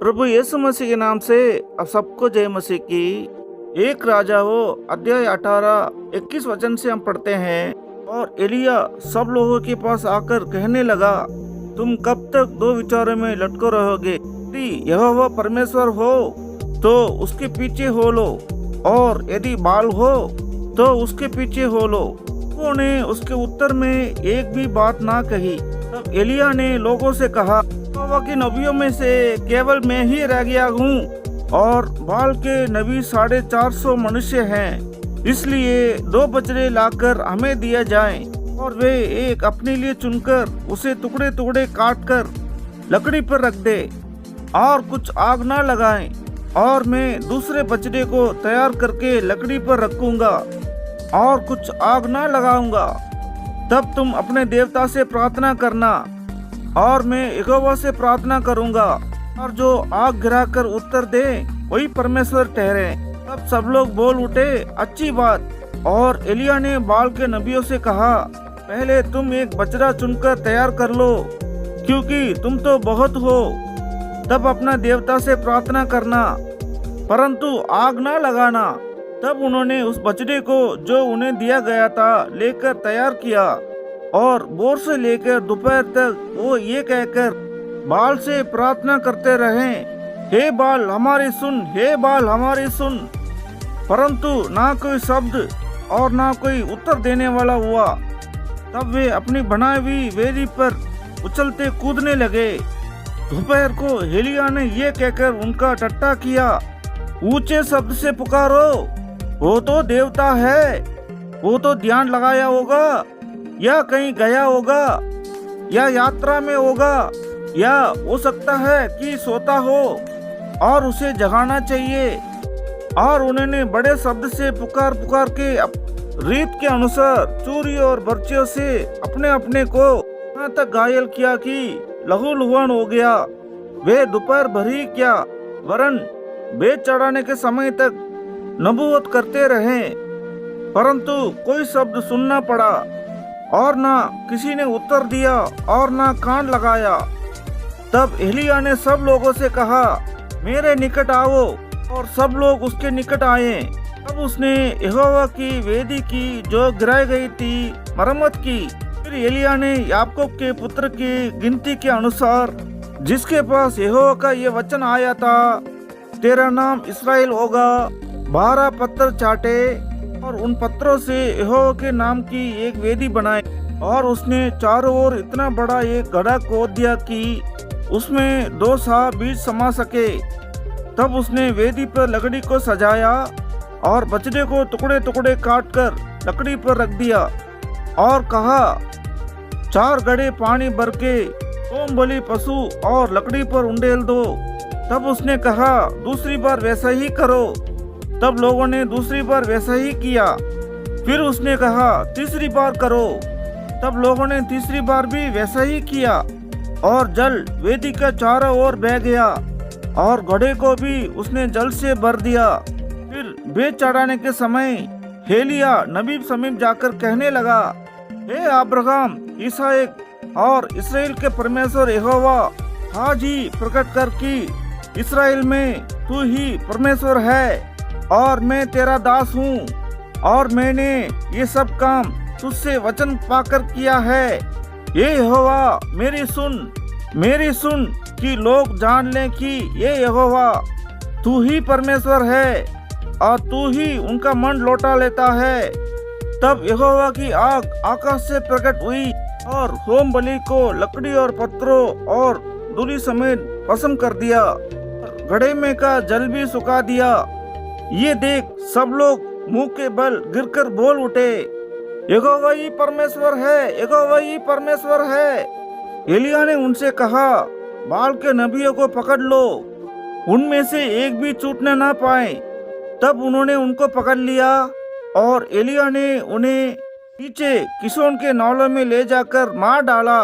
प्रभु यीशु मसीह के नाम से आप सबको जय मसीह की। एक राजा हो अध्याय 18 21 वचन से हम पढ़ते हैं। और एलिया सब लोगों के पास आकर कहने लगा, तुम कब तक दो विचारों में लटको रहोगे? यदि यहोवा परमेश्वर हो तो उसके पीछे हो लो, और यदि बाल हो तो उसके पीछे हो लो। लोगों ने उसके उत्तर में एक भी बात ना कही। तब एलिया ने लोगों से कहा, यहोवा के नबियों में से केवल मैं ही रह गया हूँ, और बाल के नबी 450 मनुष्य हैं। इसलिए 2 बछड़े लाकर हमें दिया जाए, और वे एक अपने लिए चुनकर उसे टुकड़े टुकड़े काट कर लकड़ी पर रख दे, और कुछ आग ना लगाएं, और मैं दूसरे बछड़े को तैयार करके लकड़ी पर रखूंगा और कुछ आग ना लगाऊंगा। तब तुम अपने देवता से प्रार्थना करना, और मैं यहोवा से प्रार्थना करूंगा, और जो आग गिराकर उत्तर दे वही परमेश्वर ठहरे। तब सब लोग बोल उठे, अच्छी बात। और एलिया ने बाल के नबियों से कहा, पहले तुम एक बछड़ा चुनकर तैयार कर लो, क्योंकि तुम तो बहुत हो। तब अपना देवता से प्रार्थना करना, परंतु आग ना लगाना। तब उन्होंने उस बछड़े को जो उन्हें दिया गया था लेकर तैयार किया, और भोर से लेकर दोपहर तक वो ये कहकर बाल से प्रार्थना करते रहे, हे बाल हमारी सुन, हे बाल हमारी सुन। परंतु ना कोई शब्द और ना कोई उत्तर देने वाला हुआ। तब वे अपनी बनाई हुई वेदी पर उछलते कूदने लगे। दोपहर को एलिया ने ये कहकर उनका टट्टा किया, ऊंचे शब्द से पुकारो, वो तो देवता है, वो तो ध्यान लगाया होगा, या कहीं गया होगा, या यात्रा में होगा, या हो सकता है कि सोता हो और उसे जगाना चाहिए। और उन्होंने बड़े शब्द से पुकार पुकार के रीत के अनुसार चूरी और बर्चियों से अपने अपने को यहाँ तक घायल किया कि लहूलुहान हो गया। वे दोपहर भर ही क्या वरन बेच चढ़ाने के समय तक नबूवत करते रहे, परंतु कोई शब्द सुनना पड़ा, और ना किसी ने उत्तर दिया और ना कान लगाया। तब एलिया ने सब लोगों से कहा, मेरे निकट आओ, और सब लोग उसके निकट आए। तब उसने यहोवा की वेदी की जो गिराई गई थी मरम्मत की। फिर एलिया ने याकूब के पुत्र की गिनती के अनुसार, जिसके पास यहोवा का ये वचन आया था, तेरा नाम इसराइल होगा, 12 पत्थर चाटे, और उन पत्थरों से यहोवा के नाम की एक वेदी बनाई। और उसने चारों ओर इतना बड़ा एक गड्ढा खोद दिया कि उसमें 2 सा बीज समा सके। तब उसने वेदी पर लकड़ी को सजाया, और बछड़े को टुकड़े टुकड़े काट कर लकड़ी पर रख दिया, और कहा, 4 घड़े पानी भर के होम बलि पशु और लकड़ी पर उंडेल दो। तब उसने कहा, दूसरी बार वैसा ही करो। तब लोगों ने दूसरी बार वैसा ही किया। फिर उसने कहा, तीसरी बार करो। तब लोगों ने तीसरी बार भी वैसा ही किया, और जल वेदी का चारों ओर बह गया, और घड़े को भी उसने जल से भर दिया। फिर बेच चढ़ाने के समय एलिया नबी समीप जाकर कहने लगा, हे अब्राहम, इसहाक और इसराइल के परमेश्वर यहोवा, आज ही प्रकट कर कि इसराइल में तू ही परमेश्वर है, और मैं तेरा दास हूँ, और मैंने ये सब काम तुझसे वचन पाकर किया है। ये यहोवा मेरी सुन कि लोग जान लें कि ये यहोवा तू ही परमेश्वर है, और तू ही उनका मन लौटा लेता है। तब यहोवा की आग आकाश से प्रकट हुई, और होम बलि को लकड़ी और पत्थरों और धूलि समेत भस्म कर दिया, घड़े में का जल भी सुखा दिया। ये देख सब लोग मुंह के बल गिरकर बोल उठे, यहोवा ही परमेश्वर है, यहोवा ही परमेश्वर है। एलिया ने उनसे कहा, बाल के नबियों को पकड़ लो, उनमें से एक भी छूटने ना पाए। तब उन्होंने उनको पकड़ लिया, और एलिया ने उन्हें नीचे किशोन के नालों में ले जाकर मार डाला।